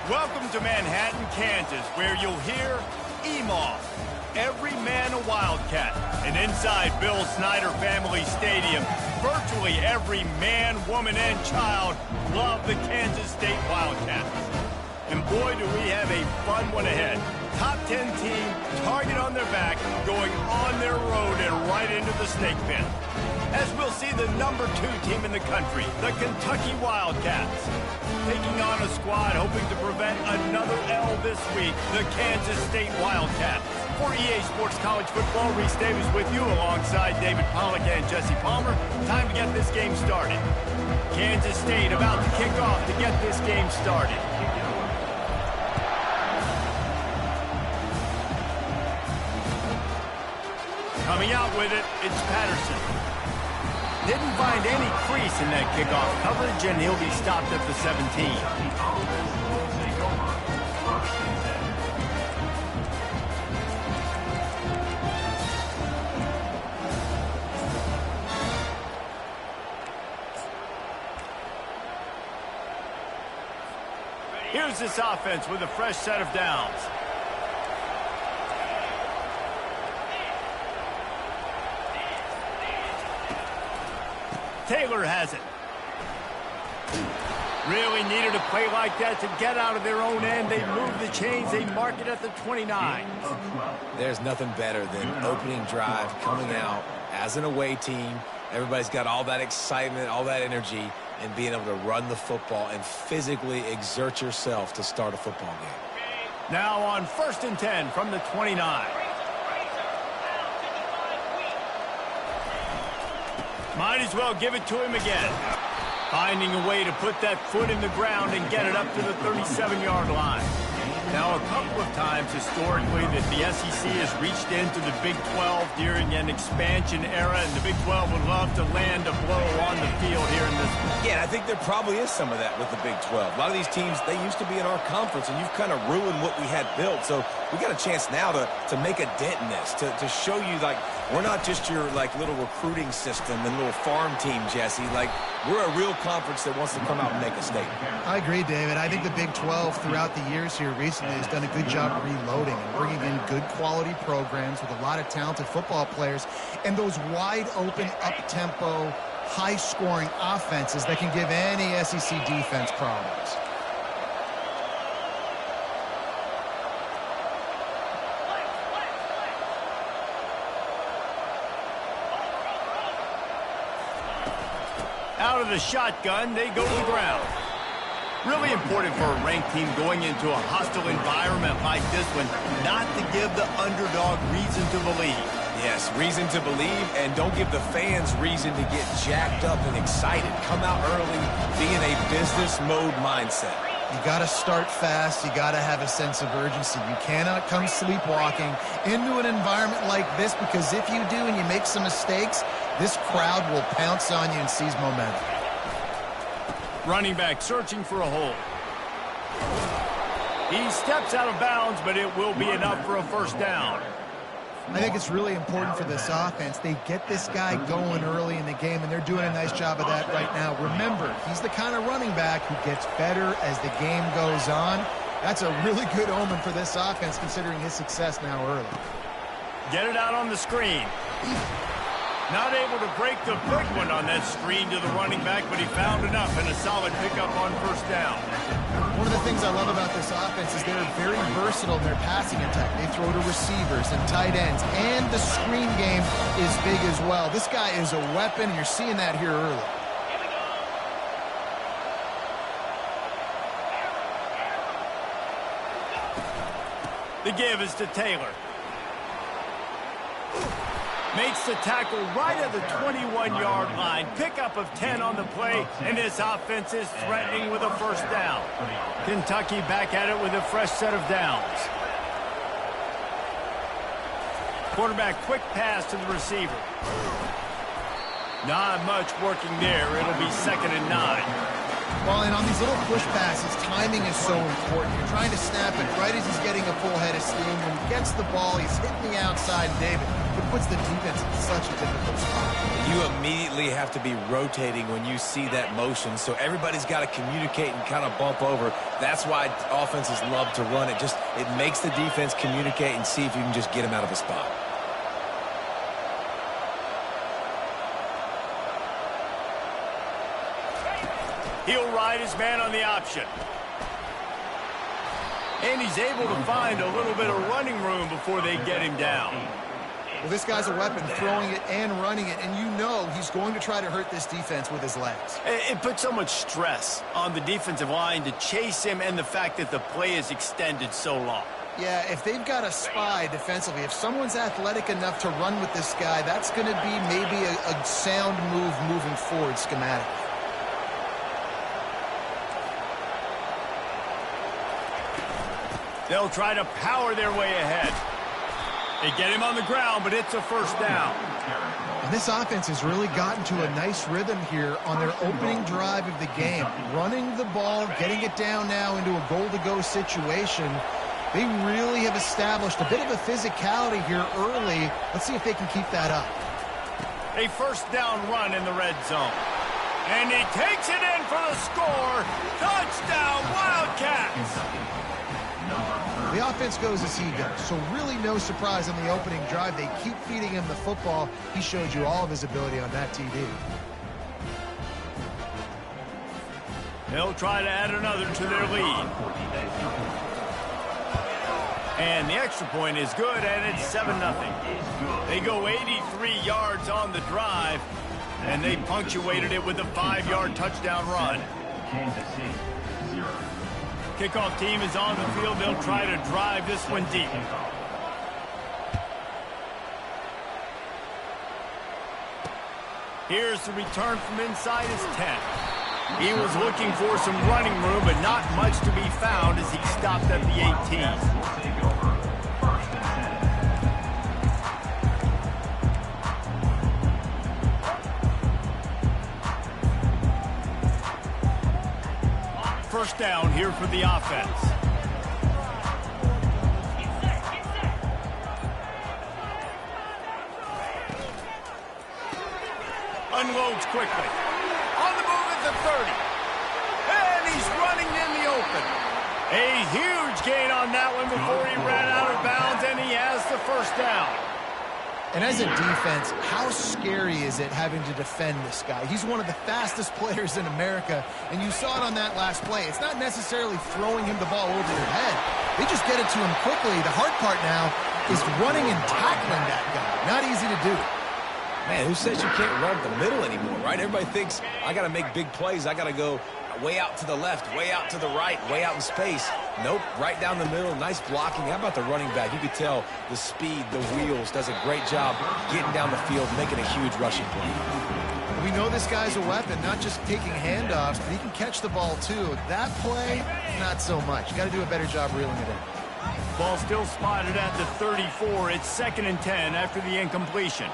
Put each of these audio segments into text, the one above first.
Welcome to Manhattan, Kansas, where you'll hear EMAW, every man a Wildcat. And inside Bill Snyder Family Stadium, virtually every man, woman, and child love the Kansas State Wildcats. And boy, do we have a fun one ahead. Top 10 team, target on their back, going on their road and right into the snake pit. As we'll see the number 2 team in the country, the Kentucky Wildcats, taking on a squad hoping to prevent another L this week, the Kansas State Wildcats. For EA Sports College Football, Reese Davis with you alongside David Pollack and Jesse Palmer. Time to get this game started. Kansas State about to kick off to get this game started. Coming out with it, it's Patterson. Didn't find any crease in that kickoff coverage, and he'll be stopped at the 17. Here's this offense with a fresh set of downs. Taylor has it. Really needed a play like that to get out of their own end. They move the chains. They mark it at the 29. There's nothing better than opening drive, coming out as an away team. Everybody's got all that excitement, all that energy, and being able to run the football and physically exert yourself to start a football game. Now on 1st and 10 from the 29. Might as well give it to him again. Finding a way to put that foot in the ground and get it up to the 37-yard line. Now, a couple of times historically that the SEC has reached into the Big 12 during an expansion era, and the Big 12 would love to land a blow on the field here in this one. Yeah, I think there probably is some of that with the Big 12. A lot of these teams, they used to be in our conference, and you've kind of ruined what we had built. So we got a chance now to make a dent in this, to show you, like, we're not just your, like, little recruiting system and little farm team, Jesse. Like, we're a real conference that wants to come out and make a statement. I agree, David. I think the Big 12 throughout the years here recently has done a good job reloading and bringing in good quality programs with a lot of talented football players and those wide open, up-tempo, high-scoring offenses that can give any SEC defense problems. Out of the shotgun, they go to the ground. Really important for a ranked team going into a hostile environment like this one, not to give the underdog reason to believe. Yes, reason to believe, and don't give the fans reason to get jacked up and excited. Come out early, be in a business mode mindset. You got to start fast. You got to have a sense of urgency. You cannot come sleepwalking into an environment like this, because if you do and you make some mistakes, this crowd will pounce on you and seize momentum. Running back searching for a hole. He steps out of bounds, but it will be enough for a first down. I think it's really important for this offense. They get this guy going early in the game, and they're doing a nice job of that right now. Remember, he's the kind of running back who gets better as the game goes on. That's a really good omen for this offense, considering his success now early. Get it out on the screen. Not able to break the big one on that screen to the running back, but he found enough and a solid pickup on first down. One of the things I love about this offense is they're very versatile in their passing attack. They throw to receivers and tight ends, and the screen game is big as well. This guy is a weapon, and you're seeing that here early. The give is to Taylor. Makes the tackle right at the 21-yard line. Pickup of 10 on the play, and this offense is threatening with a first down. Kentucky back at it with a fresh set of downs. Quarterback quick pass to the receiver. Not much working there. It'll be 2nd and 9. Well, and on these little push passes, timing is so important. You're trying to snap it right as he's getting a full head of steam. When he gets the ball, he's hitting the outside, David. It puts the defense in such a difficult spot. You immediately have to be rotating when you see that motion, so everybody's got to communicate and kind of bump over. That's why offenses love to run it. It makes the defense communicate and see if you can just get him out of a spot. He'll ride his man on the option. And he's able to find a little bit of running room before they get him down. Well, this guy's a weapon, throwing it and running it, and you know he's going to try to hurt this defense with his legs. It puts so much stress on the defensive line to chase him, and the fact that the play is extended so long. Yeah, if they've got a spy defensively, if someone's athletic enough to run with this guy, that's going to be maybe a sound move moving forward schematically. They'll try to power their way ahead. They get him on the ground, but it's a first down. And this offense has really gotten to a nice rhythm here on their opening drive of the game. Running the ball, getting it down now into a goal-to-go situation. They really have established a bit of a physicality here early. Let's see if they can keep that up. A first down run in the red zone. And he takes it in for the score. Touchdown, Wildcats! The offense goes as he goes, so really no surprise on the opening drive. They keep feeding him the football. He showed you all of his ability on that TD. They'll try to add another to their lead. And the extra point is good, and it's 7-0. They go 83 yards on the drive, and they punctuated it with a 5-yard touchdown run. Kickoff team is on the field. They'll try to drive this one deep. Here's the return from inside his 10. He was looking for some running room, but not much to be found as he stopped at the 18. First down here for the offense. Unloads quickly. On the move at the 30. And he's running in the open. A huge gain on that one before he ran out of bounds, and he has the first down. And as a defense, how scary is it having to defend this guy? He's one of the fastest players in America, and you saw it on that last play. It's not necessarily throwing him the ball over your head. They just get it to him quickly. The hard part now is running and tackling that guy. Not easy to do. Man, who says you can't run the middle anymore, right? Everybody thinks, I got to make big plays. I got to go way out to the left, way out to the right, way out in space. Nope, right down the middle, nice blocking. How about the running back? You could tell the speed, the wheels, does a great job getting down the field, making a huge rushing play. We know this guy's a weapon, not just taking handoffs, but he can catch the ball too. That play, not so much. You got to do a better job reeling it in. Ball still spotted at the 34. It's 2nd and 10 after the incompletion.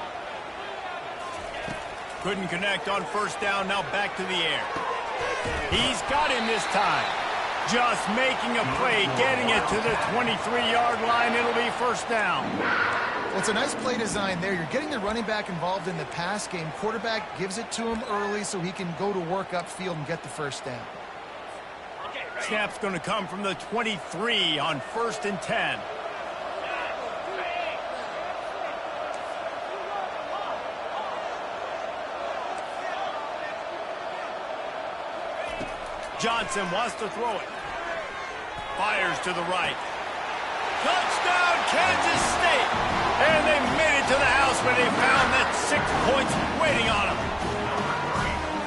Couldn't connect on first down, now back to the air. He's got him this time. Just making a play, getting it to the 23-yard line. It'll be first down. Well, it's a nice play design there. You're getting the running back involved in the pass game. Quarterback gives it to him early so he can go to work upfield and get the first down. Snap's going to come from the 23 on 1st and 10. Johnson wants to throw it. Fires to the right. Touchdown, Kansas State! And they made it to the house where they found that 6 points waiting on them.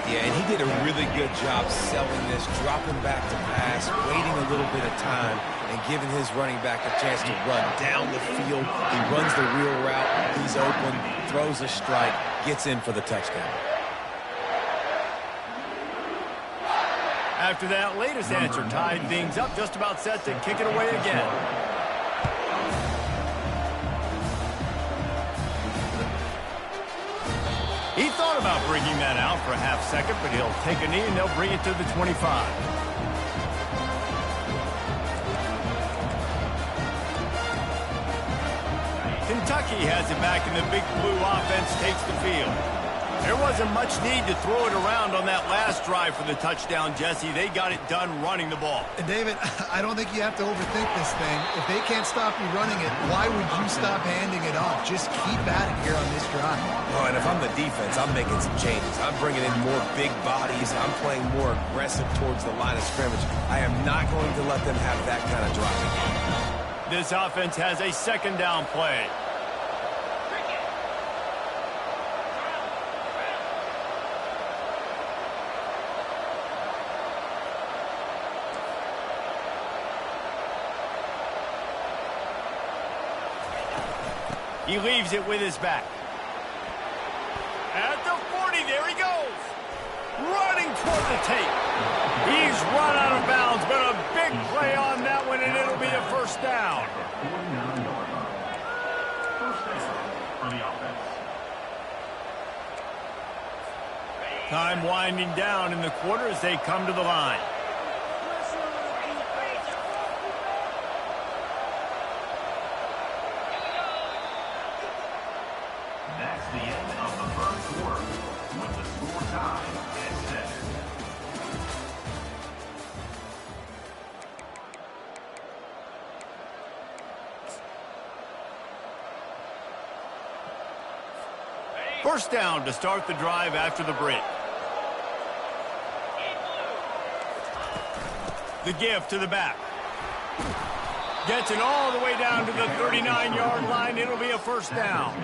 Yeah, and he did a really good job selling this, dropping back to pass, waiting a little bit of time, and giving his running back a chance to run down the field. He runs the wheel route. He's open, throws a strike, gets in for the touchdown. After that latest answer tied things up, just about set to kick it away again. He thought about bringing that out for a half second, but he'll take a knee and they'll bring it to the 25. Kentucky has it back, and the Big Blue offense takes the field. There wasn't much need to throw it around on that last drive for the touchdown, Jesse. They got it done running the ball. And David, I don't think you have to overthink this thing. If they can't stop you running it, why would you stop handing it off? Just keep at it here on this drive. Oh, and if I'm the defense, I'm making some changes. I'm bringing in more big bodies. I'm playing more aggressive towards the line of scrimmage. I am not going to let them have that kind of drive. This offense has a second down play. He leaves it with his back. At the 40, there he goes. Running toward the tape. He's run out of bounds, but a big play on that one, and it'll be a first down. Time winding down in the quarter as they come to the line. That's the end of the first quarter with the score tied at 7. First down to start the drive after the break. The give to the back. Gets it all the way down to the 39-yard line. It'll be a first down.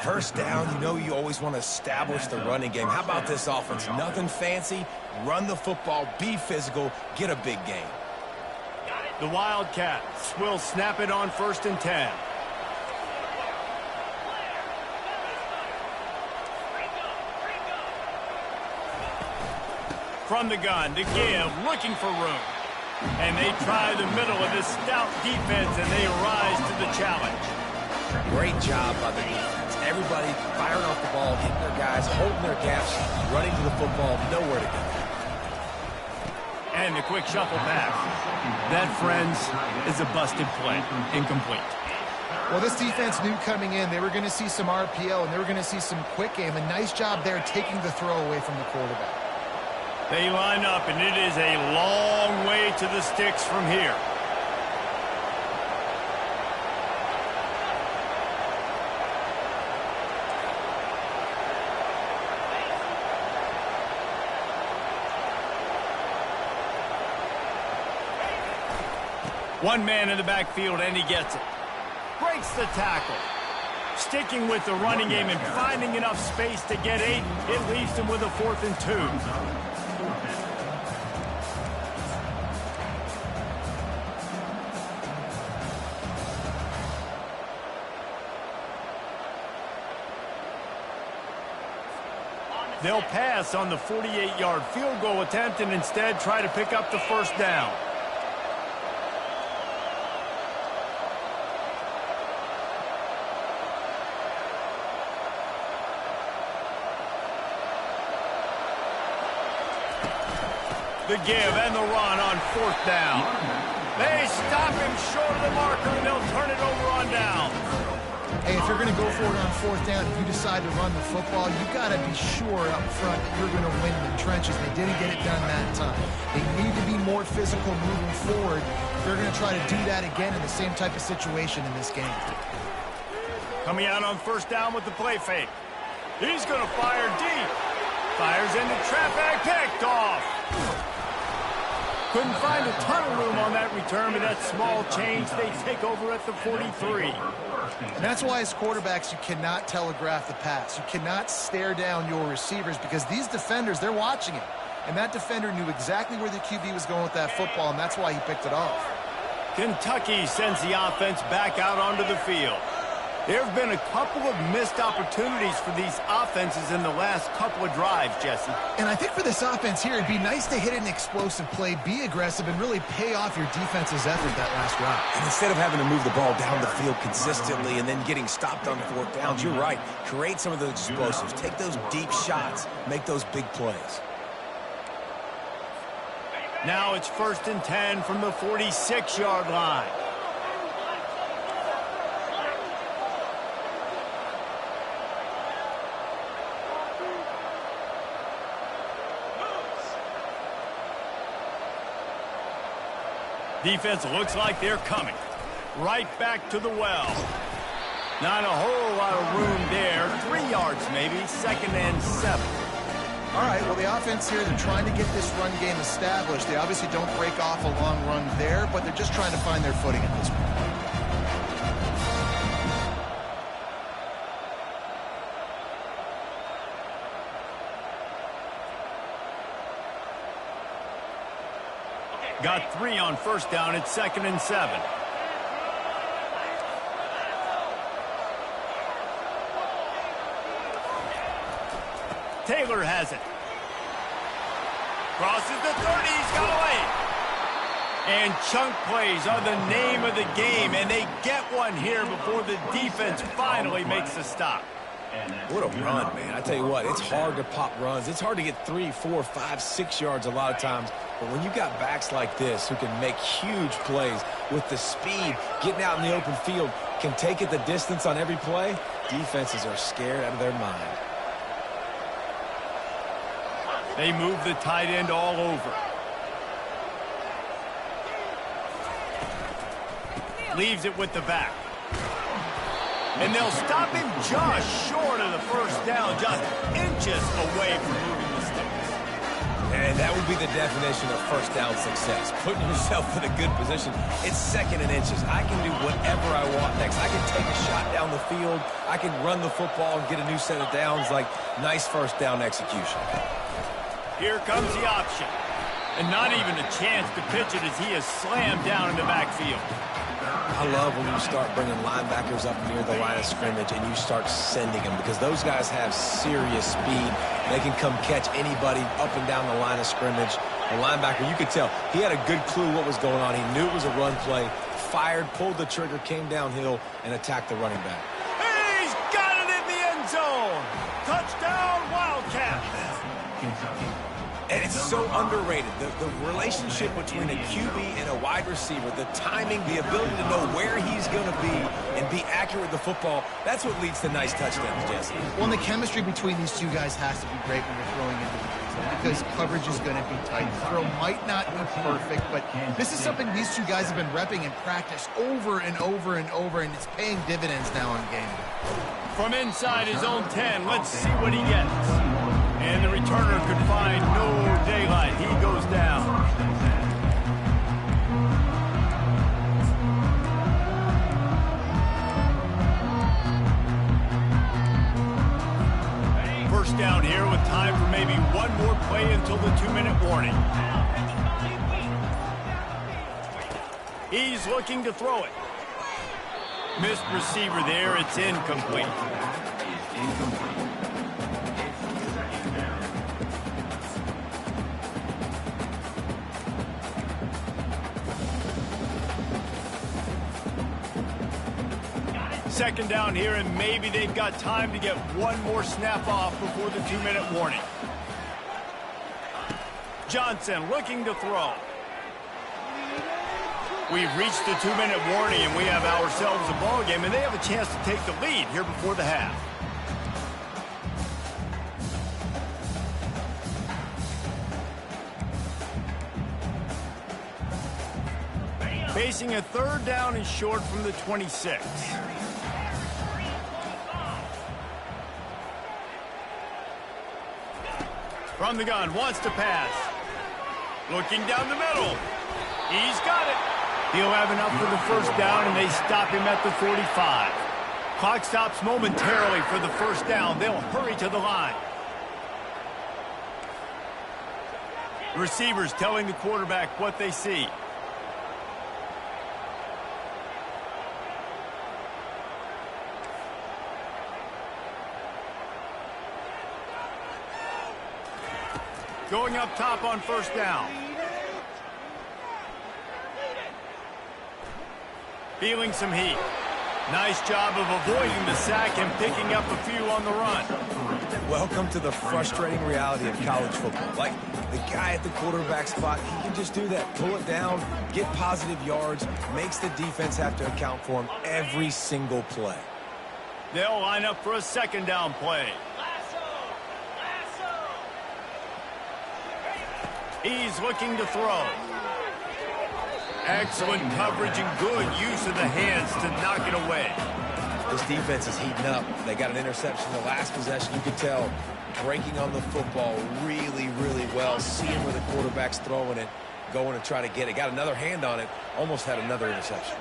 First down, you know you always want to establish the running game. How about this offense? Nothing fancy. Run the football, be physical, get a big gain. The Wildcats will snap it on 1st and 10. From the gun to give, looking for room. And they try the middle of this stout defense, and they rise to the challenge. Great job by the defense. Everybody firing off the ball, hitting their guys, holding their gaps, running to the football, nowhere to go. And the quick shuffle pass. That, friends, is a busted play. Incomplete. Well, this defense knew coming in they were going to see some RPO and they were going to see some quick game. A nice job there taking the throw away from the quarterback. They line up, and it is a long way to the sticks from here. One man in the backfield, and he gets it. Breaks the tackle. Sticking with the running game and finding enough space to get 8, it leaves him with a 4th and 2. They'll pass on the 48-yard field goal attempt and instead try to pick up the first down. The give and the run on 4th down. They stop him short of the marker, and they'll turn it over on down. Hey, if you're going to go for it on 4th down, if you decide to run the football, you've got to be sure up front that you're going to win in the trenches. They didn't get it done that time. They need to be more physical moving forward. They're going to try to do that again in the same type of situation in this game. Coming out on 1st down with the play fake. He's going to fire deep. Fires into traffic, picked off. Couldn't find a ton of room on that return, but that small change, they take over at the 43. And that's why as quarterbacks, you cannot telegraph the pass. You cannot stare down your receivers because these defenders, they're watching it. And that defender knew exactly where the QB was going with that football, and that's why he picked it off. Kentucky sends the offense back out onto the field. There have been a couple of missed opportunities for these offenses in the last couple of drives, Jesse. And I think for this offense here, it'd be nice to hit an explosive play, be aggressive, and really pay off your defense's effort that last drive. And instead of having to move the ball down the field consistently and then getting stopped on fourth downs, you're right. Create some of those explosives. Take those deep shots. Make those big plays. Now it's 1st and 10 from the 46-yard line. Defense looks like they're coming. Right back to the well. Not a whole lot of room there. 3 yards maybe. 2nd and 7. All right, well, the offense here, they're trying to get this run game established. They obviously don't break off a long run there, but they're just trying to find their footing at this point. Got 3 on 1st down. It's 2nd and 7. Taylor has it. Crosses the 30. He's got away. And chunk plays are the name of the game, and they get one here before the defense finally makes a stop. What a run, man. I tell you what, it's hard to pop runs. It's hard to get 3, 4, 5, 6 yards a lot of times. But when you got backs like this who can make huge plays with the speed, getting out in the open field, can take it the distance on every play, defenses are scared out of their mind. They move the tight end all over. Leaves it with the back. And they'll stop him just short of the 1st down, just inches away from moving the sticks. And that would be the definition of 1st down success. Putting yourself in a good position. It's 2nd and inches. I can do whatever I want next. I can take a shot down the field. I can run the football and get a new set of downs. Like, nice 1st down execution. Here comes the option. And not even a chance to pitch it as he is slammed down in the backfield. I love when you start bringing linebackers up near the line of scrimmage and you start sending them, because those guys have serious speed. They can come catch anybody up and down the line of scrimmage. The linebacker, you could tell, he had a good clue what was going on. He knew it was a run play, fired, pulled the trigger, came downhill, and attacked the running back. He's got it in the end zone. Touchdown, Wildcats. And it's so underrated. The relationship between a QB and a wide receiver, the timing, the ability to know where he's going to be and be accurate with the football, that's what leads to nice touchdowns, Jesse. Well, and the chemistry between these two guys has to be great when you're throwing into the end zone, because coverage is going to be tight. The throw might not be perfect, but this is something these two guys have been repping in practice over and over and over, and it's paying dividends now on game day. From inside his own 10, let's see what he gets. And the returner could find no daylight. He goes down. First down here with time for maybe one more play until the 2-minute warning. He's looking to throw it. Missed receiver there. It's incomplete. Second down here, and maybe they've got time to get one more snap off before the 2-minute warning. Johnson looking to throw. We've reached the 2-minute warning, and we have ourselves a ball game, and they have a chance to take the lead here before the half. Facing a 3rd down and short from the 26. From the gun, wants to pass. Looking down the middle. He's got it. He'll have enough for the 1st down, and they stop him at the 45. Clock stops momentarily for the 1st down. They'll hurry to the line. The receivers telling the quarterback what they see. Going up top on first down. Feeling some heat. Nice job of avoiding the sack and picking up a few on the run. Welcome to the frustrating reality of college football. Like, the guy at the quarterback spot, he can just do that. Pull it down, get positive yards, makes the defense have to account for him every single play. They'll line up for a second down play. He's looking to throw. Excellent coverage and good use of the hands to knock it away. This defense is heating up. They got an interception the last possession. You could tell breaking on the football really, really well. Seeing where the quarterback's throwing it, going to try to get it. Got another hand on it. Almost had another interception.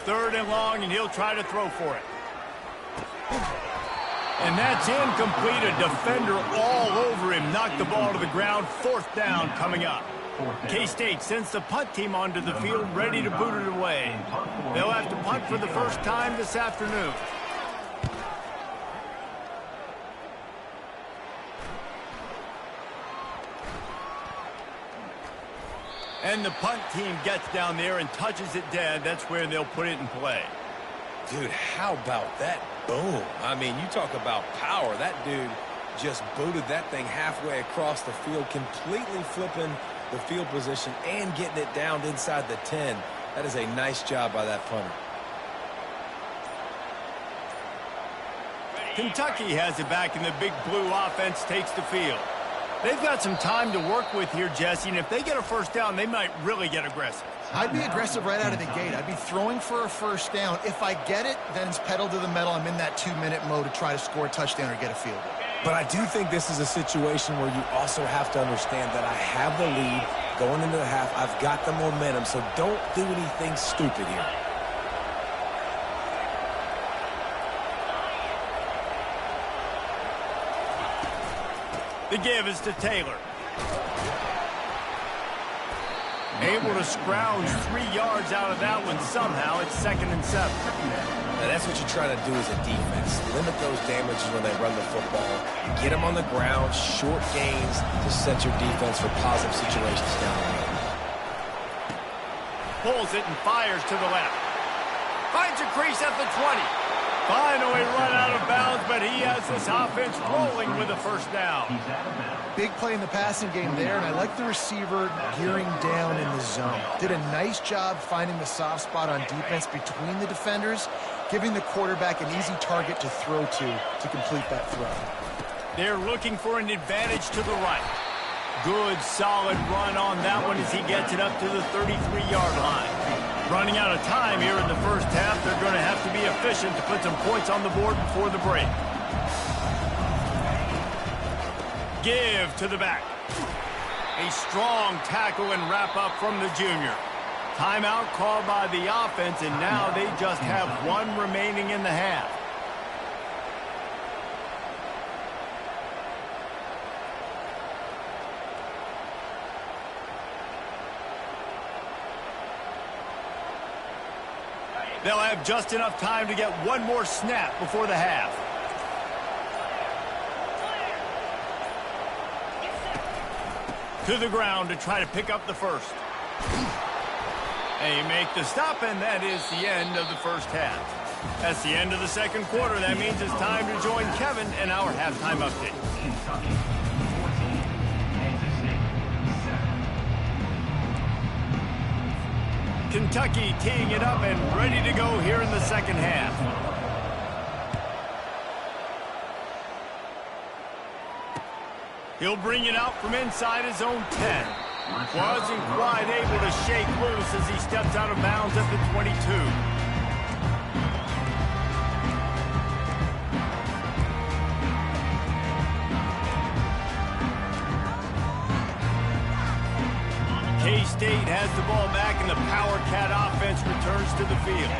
Third and long, and he'll try to throw for it. And that's incomplete. A defender all over him. Knocked the ball to the ground. Fourth down coming up. K-State sends the punt team onto the field, ready to boot it away. They'll have to punt for the first time this afternoon. And the punt team gets down there and touches it dead. That's where they'll put it in play. Dude, how about that boom? I mean, you talk about power. That dude just booted that thing halfway across the field, completely flipping the field position and getting it down inside the 10. That is a nice job by that punter. Kentucky has it back, and the big blue offense takes the field. They've got some time to work with here, Jesse, and if they get a first down, they might really get aggressive. I'd be aggressive right out of the gate. I'd be throwing for a first down. If I get it, then it's pedal to the metal. I'm in that 2-minute mode to try to score a touchdown or get a field goal. But I do think this is a situation where you also have to understand that I have the lead going into the half. I've got the momentum, so don't do anything stupid here. The give is to Taylor. Able to scrounge 3 yards out of that one somehow. It's 2nd and 7. Now that's what you try to do as a defense. Limit those damages when they run the football. Get them on the ground, short gains to set your defense for positive situations down the road. Pulls it and fires to the left. Finds a crease at the 20. Finally run out of bounds, but he has this offense rolling with a first down. Big play in the passing game there, and I like the receiver gearing down in the zone. Did a nice job finding the soft spot on defense between the defenders, giving the quarterback an easy target to throw to complete that throw. They're looking for an advantage to the right. Good, solid run on that one as he gets it up to the 33-yard line. Running out of time here in the first half, they're going to have to be efficient to put some points on the board before the break. Give to the back. A strong tackle and wrap up from the junior. Timeout called by the offense, and now they just have one remaining in the half. They'll have just enough time to get one more snap before the half. To the ground to try to pick up the first. They make the stop, and that is the end of the first half. That's the end of the second quarter. That means it's time to join Kevin in our halftime update. Kentucky 14, Kansas State 7. Kentucky teeing it up and ready to go here in the second half. He'll bring it out from inside his own 10. Wasn't quite able to shake loose as he steps out of bounds at the 22. K-State has the ball back, and the Power Cat offense returns to the field.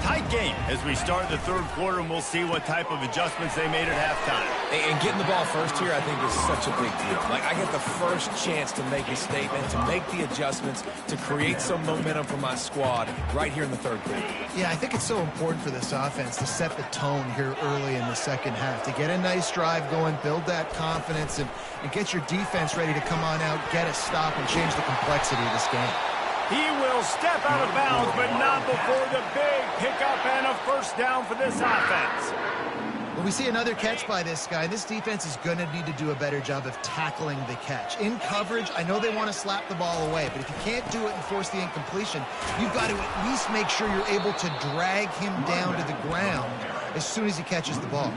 tight game as we start the third quarter, and we'll see what type of adjustments they made at halftime. And getting the ball first here, I think, is such a big deal. Like, I get the first chance to make a statement, to make the adjustments, to create some momentum for my squad right here in the third quarter. Yeah, I think it's so important for this offense to set the tone here early in the second half, to get a nice drive going, build that confidence, and get your defense ready to come on out, get a stop, and change the complexity of this game. He will step out of bounds, but not before the big pickup and a first down for this offense. When we see another catch by this guy, this defense is going to need to do a better job of tackling the catch. In coverage, I know they want to slap the ball away, but if you can't do it and force the incompletion, you've got to at least make sure you're able to drag him down to the ground as soon as he catches the ball.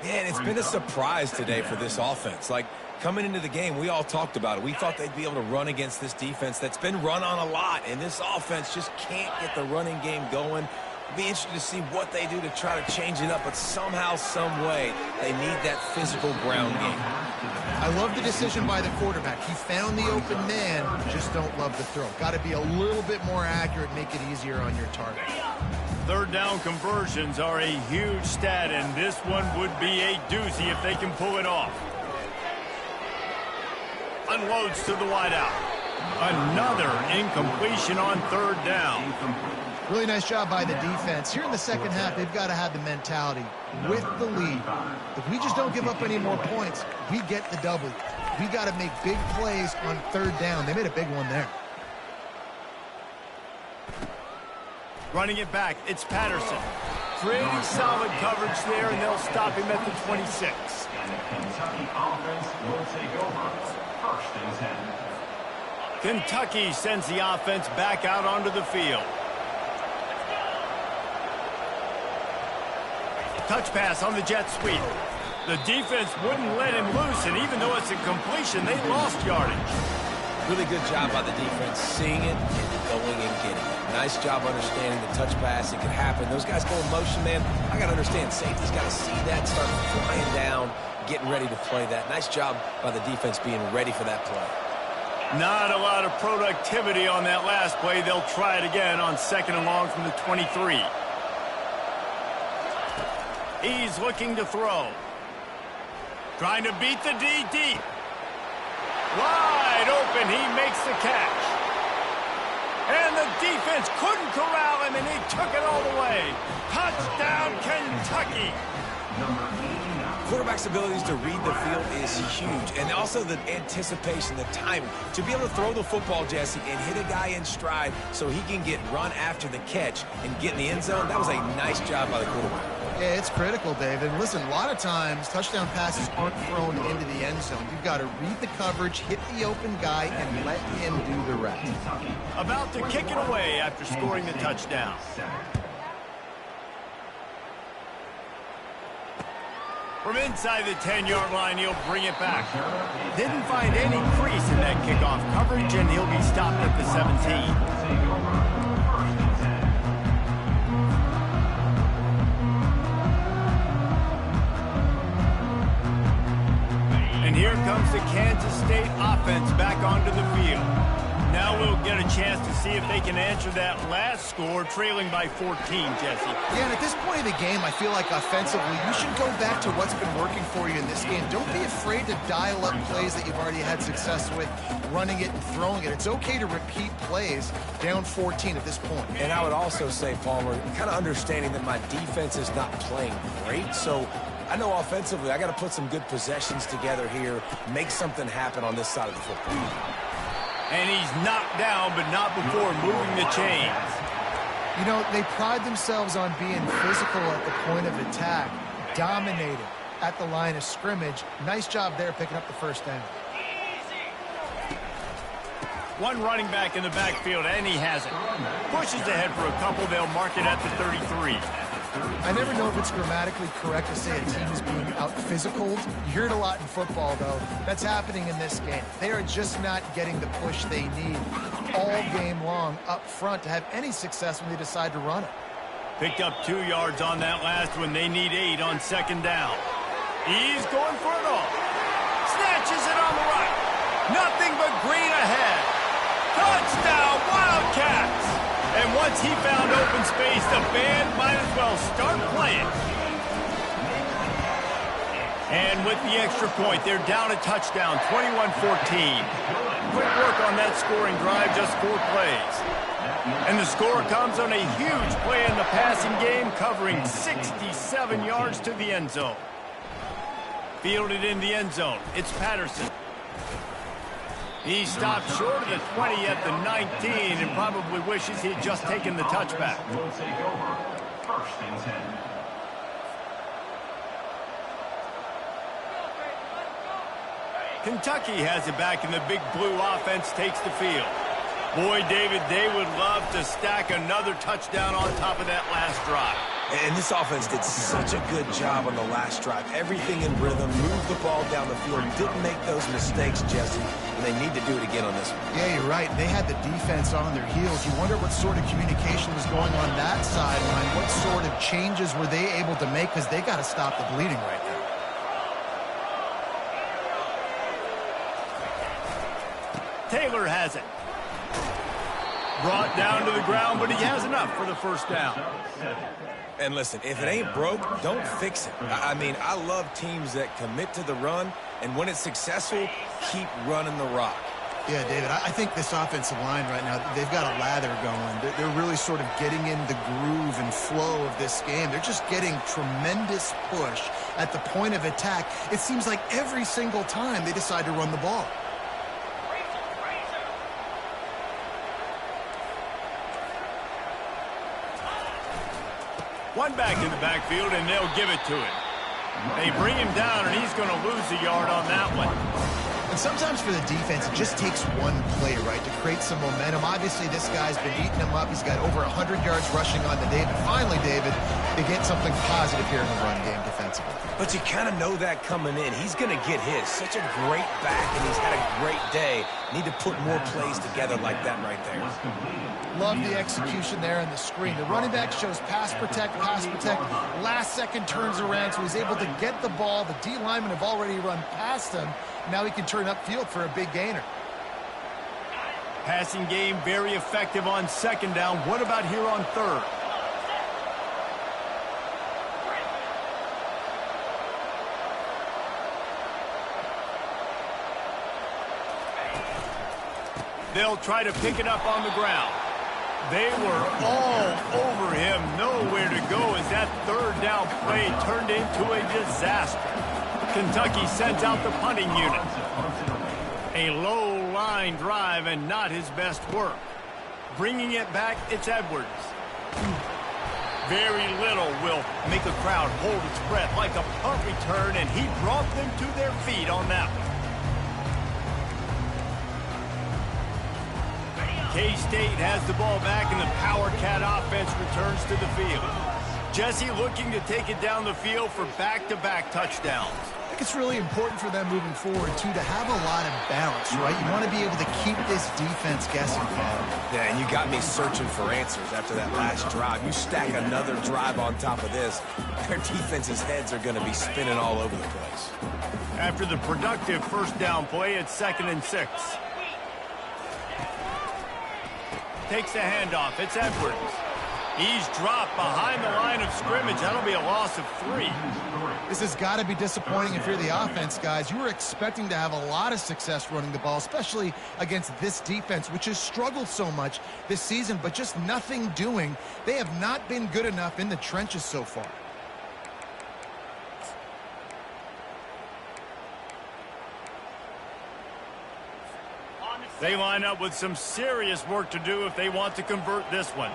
Yeah, and it's been a surprise today for this offense. Like, coming into the game, we all talked about it. We thought they'd be able to run against this defense that's been run on a lot, and this offense just can't get the running game going. It'll be interesting to see what they do to try to change it up, but somehow, some way, they need that physical ground game. I love the decision by the quarterback. He found the open man, just don't love the throw. Got to be a little bit more accurate, make it easier on your target. Third down conversions are a huge stat, and this one would be a doozy if they can pull it off. Unloads to the wideout. Another incompletion on third down. Really nice job by the defense. Here in the second half, they've got to have the mentality with the lead. If we just don't give up any more points, we get the W. We got to make big plays on third down. They made a big one there. Running it back, it's Patterson. Pretty solid coverage there, and they'll stop him at the 26. Kentucky offense will take over. First and 10. Kentucky sends the offense back out onto the field. Touch pass on the jet sweep. The defense wouldn't let him loose, and even though it's a completion, they lost yardage. Really good job by the defense, seeing it and going and getting it. Nice job understanding the touch pass. It could happen. Those guys go in motion, man. I got to understand, safety's got to see that, start flying down, getting ready to play that. Nice job by the defense being ready for that play. Not a lot of productivity on that last play. They'll try it again on second and long from the 23. He's looking to throw. Trying to beat the D deep. Wide open, he makes the catch. And the defense couldn't corral him, and he took it all the way. Touchdown, Kentucky. Quarterback's abilities to read the field is huge, and also the anticipation, the timing. To be able to throw the football, Jesse, and hit a guy in stride so he can get run after the catch and get in the end zone, that was a nice job by the quarterback. Yeah, it's critical, Dave. And listen, a lot of times touchdown passes aren't thrown into the end zone. You've got to read the coverage, hit the open guy, and let him do the rest. About to kick it away after scoring the touchdown. From inside the 10-yard line, he'll bring it back. Didn't find any crease in that kickoff coverage, and he'll be stopped at the 17. And here comes the Kansas State offense back onto the field. Now we'll get a chance to see if they can answer that last score, trailing by 14, Jesse. Yeah, and at this point of the game, I feel like offensively, you should go back to what's been working for you in this game. Don't be afraid to dial up plays that you've already had success with, running it and throwing it. It's okay to repeat plays down 14 at this point. And I would also say, Palmer, kind of understanding that my defense is not playing great, so I know offensively I got to put some good possessions together here, make something happen on this side of the football. And he's knocked down, but not before moving the chains. You know, they pride themselves on being physical at the point of attack, dominated at the line of scrimmage. Nice job there picking up the first down. One running back in the backfield, and he has it. Pushes ahead for a couple. They'll mark it at the 33. I never know if it's grammatically correct to say a team is being out-physicaled. You hear it a lot in football, though. That's happening in this game. They are just not getting the push they need all game long up front to have any success when they decide to run it. Picked up 2 yards on that last one. They need 8 on second down. He's going for it all. Snatches it on the right. Nothing but green ahead. Touchdown, Wildcats! And once he found open space, the band might as well start playing. And with the extra point, they're down a touchdown, 21-14. Quick work on that scoring drive, just 4 plays. And the score comes on a huge play in the passing game, covering 67 yards to the end zone. Fielded in the end zone, it's Patterson. He stopped short of the 20 at the 19 and probably wishes he'd just taken the touchback. Will take over. 1st and 10. Kentucky has it back, and the big blue offense takes the field. Boy, David, they would love to stack another touchdown on top of that last drive. And this offense did such a good job on the last drive. Everything in rhythm, moved the ball down the field, didn't make those mistakes, Jesse, and they need to do it again on this one. Yeah, you're right. They had the defense on their heels. You wonder what sort of communication was going on that sideline. What sort of changes were they able to make, because they got to stop the bleeding right now. Taylor has it. Brought down to the ground, but he has enough for the first down. And listen, if it ain't broke, don't fix it. I mean, I love teams that commit to the run, and when it's successful, keep running the rock. Yeah, David, I think this offensive line right now, they've got a lather going. They're really sort of getting in the groove and flow of this game. They're just getting tremendous push at the point of attack. It seems like every single time they decide to run the ball. One back in the backfield, and they'll give it to him. They bring him down, and he's going to lose a yard on that one. And sometimes for the defense, it just takes one play, right, to create some momentum. Obviously, this guy's been eating him up. He's got over 100 yards rushing on the day. But finally, David, they get something positive here in the run game defensively. But you kind of know that coming in. He's going to get his. Such a great back, and he's had a great day. Need to put more plays together like that right there. Love the execution there in the screen. The running back shows pass protect, last second turns around, so he's able to get the ball. The D linemen have already run past him. Now he can turn upfield for a big gainer. Passing game very effective on 2nd down. What about here on 3rd? They'll try to pick it up on the ground. They were all over him, nowhere to go as that 3rd down play turned into a disaster. Kentucky sends out the punting unit. A low-line drive and not his best work. Bringing it back, it's Edwards. Very little will make a crowd hold its breath like a punt return, and he brought them to their feet on that one. K-State has the ball back, and the Power Cat offense returns to the field. Jesse looking to take it down the field for back-to-back touchdowns. I think it's really important for them moving forward, too, to have a lot of balance, right? You want to be able to keep this defense guessing. Yeah, and you got me searching for answers after that last drive. You stack another drive on top of this, their defense's heads are going to be spinning all over the place. After the productive 1st down play, it's 2nd and 6. Takes the handoff. It's Edwards. He's dropped behind the line of scrimmage. That'll be a loss of 3. This has got to be disappointing if you're the offense, guys. You were expecting to have a lot of success running the ball, especially against this defense, which has struggled so much this season, but just nothing doing. They have not been good enough in the trenches so far. They line up with some serious work to do if they want to convert this one.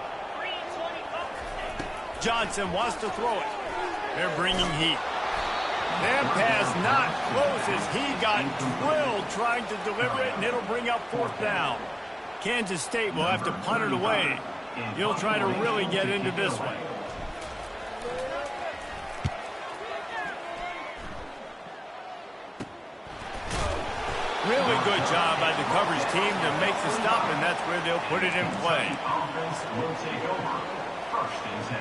Johnson wants to throw it. They're bringing heat. That pass not close as he got drilled trying to deliver it, and it'll bring up 4th down. Kansas State will have to punt it away. He'll try to really get into this one. Really good job by the coverage team to make the stop, and that's where they'll put it in play. Offense will take over. 1st and 10.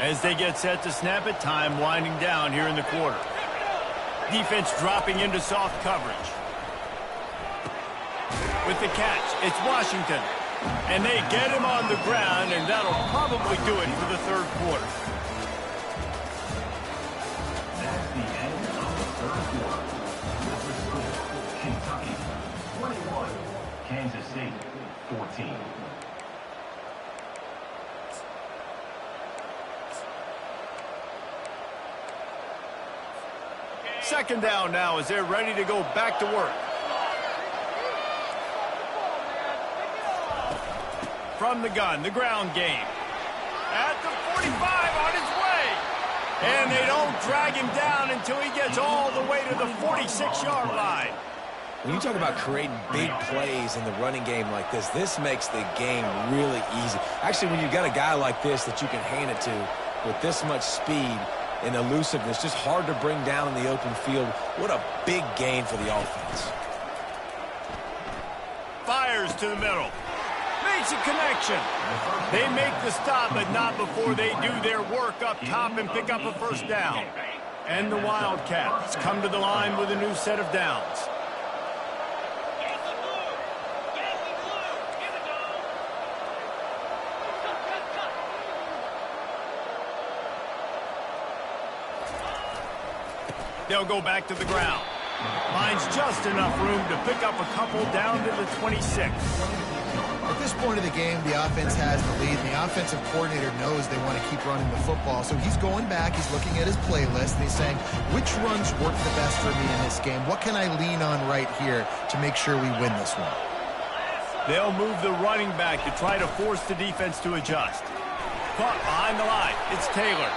As they get set to snap it, time winding down here in the quarter. Defense dropping into soft coverage. With the catch, it's Washington. And they get him on the ground, and that'll probably do it for the third quarter. That's the end of the third quarter. With the score, Kentucky 21, Kansas State 14. Second down now as they're ready to go back to work. From the gun, the ground game. At the 45 on his way. And they don't drag him down until he gets all the way to the 46-yard line. When you talk about creating big plays in the running game like this, this makes the game really easy. Actually, when you've got a guy like this that you can hand it to with this much speed and elusiveness, just hard to bring down in the open field. What a big gain for the offense. Fires to the middle. Makes a connection. They make the stop, but not before they do their work up top and pick up a first down. And the Wildcats come to the line with a new set of downs. They'll go back to the ground. Finds just enough room to pick up a couple down to the 26. At this point of the game, the offense has the lead. The offensive coordinator knows they want to keep running the football. So he's going back, he's looking at his playlist, and he's saying, which runs work the best for me in this game? What can I lean on right here to make sure we win this one? They'll move the running back to try to force the defense to adjust. Caught behind the line. It's Taylor.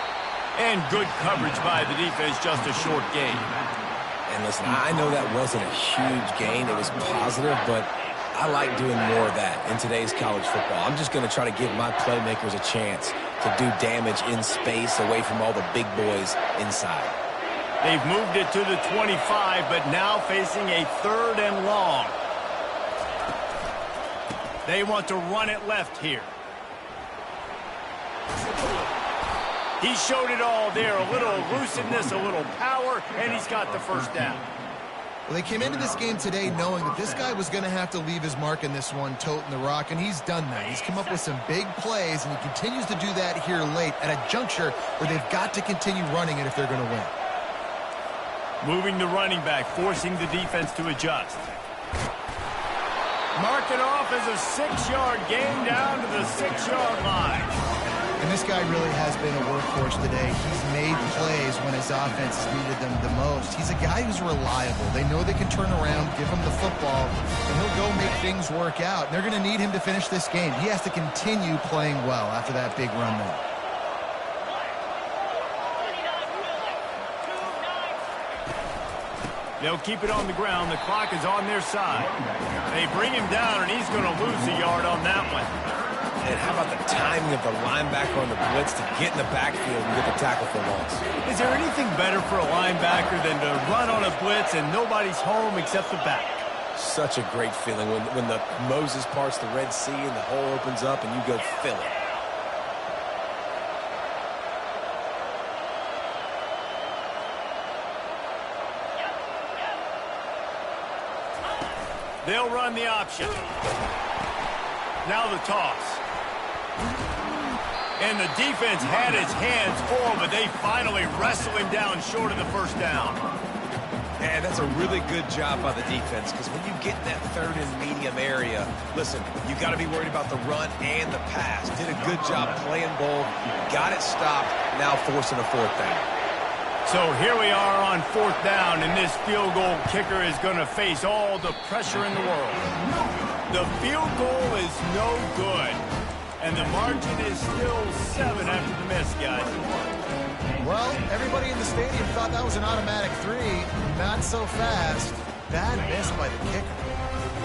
And good coverage by the defense, just a short gain. And listen, I know that wasn't a huge gain. It was positive, but I like doing more of that in today's college football. I'm just going to try to give my playmakers a chance to do damage in space away from all the big boys inside. They've moved it to the 25, but now facing a third and long. They want to run it left here. He showed it all there, a little elusiveness, a little power, and he's got the first down. Well, they came into this game today knowing that this guy was going to have to leave his mark in this one, toting the rock, and he's done that. He's come up with some big plays, and he continues to do that here late at a juncture where they've got to continue running it if they're going to win. Moving the running back, forcing the defense to adjust. Mark it off as a 6-yard gain down to the 6-yard line. And this guy really has been a workhorse today. He's made plays when his offense has needed them the most. He's a guy who's reliable. They know they can turn around, give him the football, and he'll go make things work out. And they're going to need him to finish this game. He has to continue playing well after that big run there. They'll keep it on the ground. The clock is on their side. They bring him down, and he's going to lose a yard on that one. And how about the timing of the linebacker on the blitz to get in the backfield and get the tackle for loss? Is there anything better for a linebacker than to run on a blitz and nobody's home except the back? Such a great feeling when the Moses parts the Red Sea and the hole opens up and you go fill it. They'll run the option. Now the toss. And the defense had its hands full, but they finally wrestle him down short of the first down. And that's a really good job by the defense, because when you get in that third and medium area, listen, you've got to be worried about the run and the pass. Did a good job playing both, got it stopped, now forcing a fourth down. So here we are on fourth down, and this field goal kicker is going to face all the pressure in the world. The field goal is no good. And the margin is still 7 after the miss, guys. Well, everybody in the stadium thought that was an automatic 3. Not so fast. Bad miss by the kicker.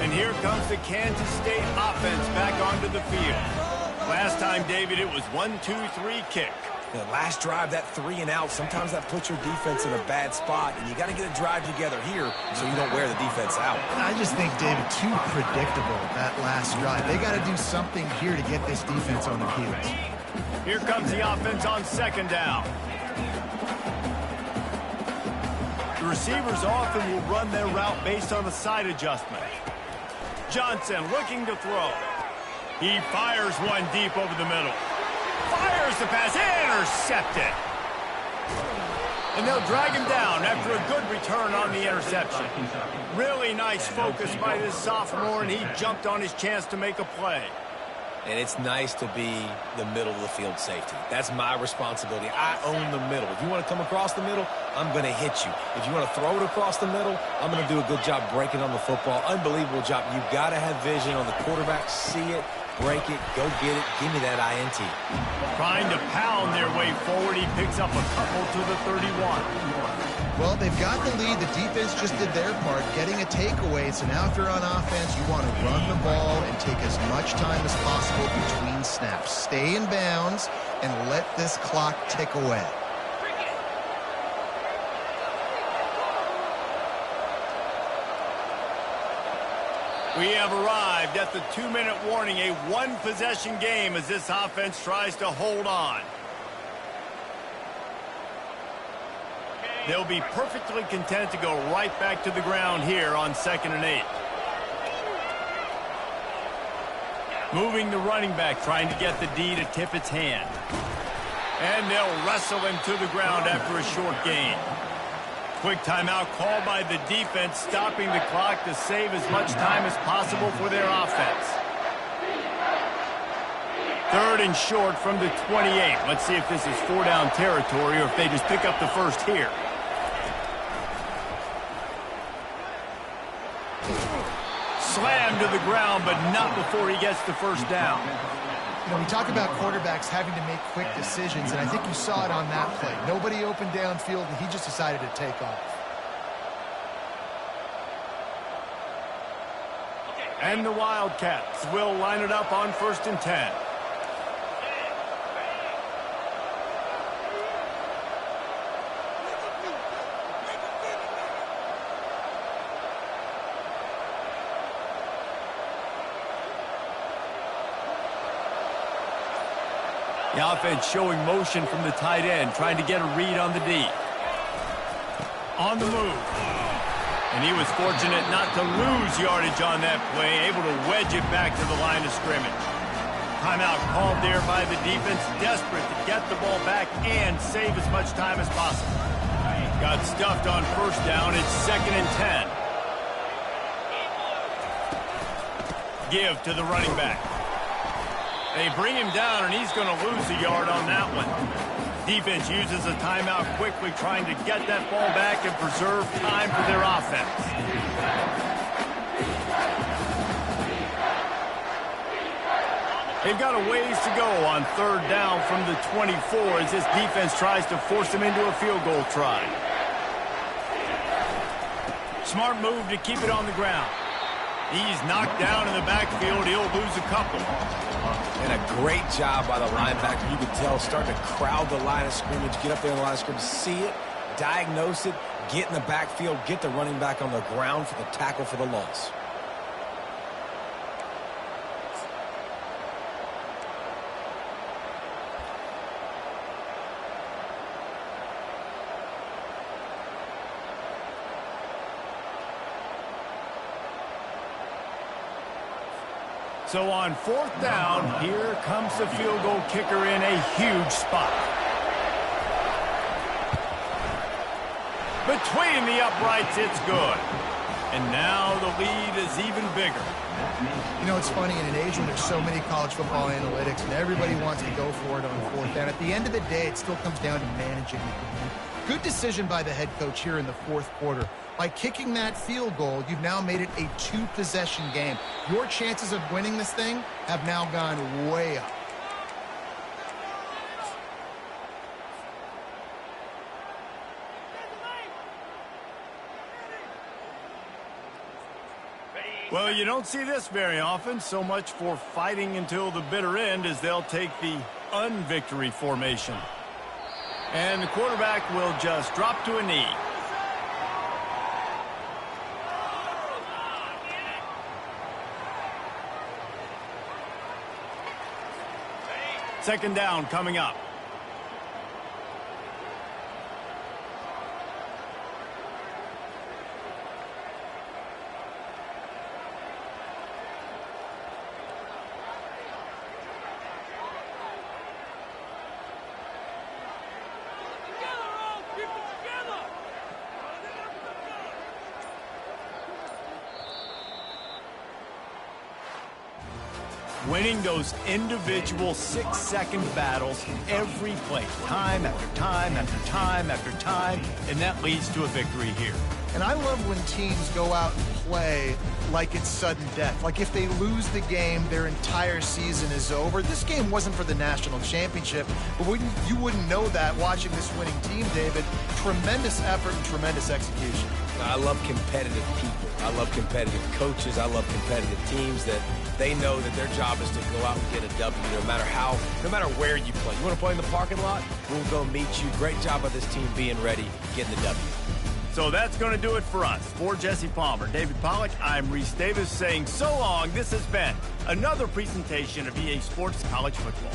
And here comes the Kansas State offense back onto the field. Last time, David, it was 1-2-3 kick. The last drive, that 3 and out, sometimes that puts your defense in a bad spot, and you got to get a drive together here so you don't wear the defense out. I just think, David, too predictable, that last drive. They got to do something here to get this defense on their heels. Here comes the offense on second down. The receivers often will run their route based on a side adjustment. Johnson looking to throw. He fires one deep over the middle. Fires the pass, intercepted. And they'll drag him down after a good return on the interception. Really nice focus by this sophomore, and he jumped on his chance to make a play. And it's nice to be the middle of the field safety. That's my responsibility. I own the middle. If you want to come across the middle, I'm going to hit you. If you want to throw it across the middle, I'm going to do a good job breaking on the football. Unbelievable job. You've got to have vision on the quarterback. See it, break it, go get it. Give me that INT. Trying to pound their way forward. He picks up a couple to the 31. Well, they've got the lead. The defense just did their part, getting a takeaway. So now if you're on offense, you want to run the ball and take as much time as possible between snaps. Stay in bounds and let this clock tick away. We have arrived at the 2-minute warning, a one-possession game as this offense tries to hold on. They'll be perfectly content to go right back to the ground here on 2nd and 8. Moving the running back, trying to get the D to tip its hand. And they'll wrestle him to the ground after a short gain. Quick timeout called by the defense, stopping the clock to save as much time as possible for their offense. 3rd and short from the 28. Let's see if this is 4-down territory or if they just pick up the first here. Slammed to the ground, but not before he gets the first down. You know, we talk about quarterbacks having to make quick decisions, and I think you saw it on that play. Nobody opened downfield, and he just decided to take off. And the Wildcats will line it up on 1st and 10. The offense showing motion from the tight end, trying to get a read on the D. On the move. And he was fortunate not to lose yardage on that play, able to wedge it back to the line of scrimmage. Timeout called there by the defense, desperate to get the ball back and save as much time as possible. Got stuffed on 1st down. It's 2nd and 10. Give to the running back. They bring him down, and he's going to lose a yard on that one. Defense uses a timeout quickly, trying to get that ball back and preserve time for their offense. They've got a ways to go on 3rd down from the 24 as this defense tries to force them into a field goal try. Smart move to keep it on the ground. He's knocked down in the backfield. He'll lose a couple. And a great job by the linebacker. You can tell, starting to crowd the line of scrimmage, get up there in the line of scrimmage, see it, diagnose it, get in the backfield, get the running back on the ground for the tackle for the loss. So on 4th down, here comes the field goal kicker in a huge spot. Between the uprights, it's good. And now the lead is even bigger. You know, it's funny, in an age when there's so many college football analytics and everybody wants to go for it on 4th down, at the end of the day, it still comes down to managing the game. Good decision by the head coach here in the 4th quarter. By kicking that field goal, you've now made it a 2-possession game. Your chances of winning this thing have now gone way up. Well, you don't see this very often. So much for fighting until the bitter end as they'll take the unvictory formation. And the quarterback will just drop to a knee. Second down coming up. winning those individual 6-second battles every play, time after time after time after time, and that leads to a victory here. And I love when teams go out and play like it's sudden death. Like if they lose the game, their entire season is over. This game wasn't for the national championship, but you wouldn't know that watching this winning team, David. Tremendous effort and tremendous execution. I love competitive people. I love competitive coaches. I love competitive teams that they know that their job is to go out and get a W no matter where you play. You want to play in the parking lot? We'll go meet you. Great job of this team being ready, getting the W. So that's going to do it for us. For Jesse Palmer, David Pollack, I'm Reese Davis saying so long. This has been another presentation of EA Sports College Football.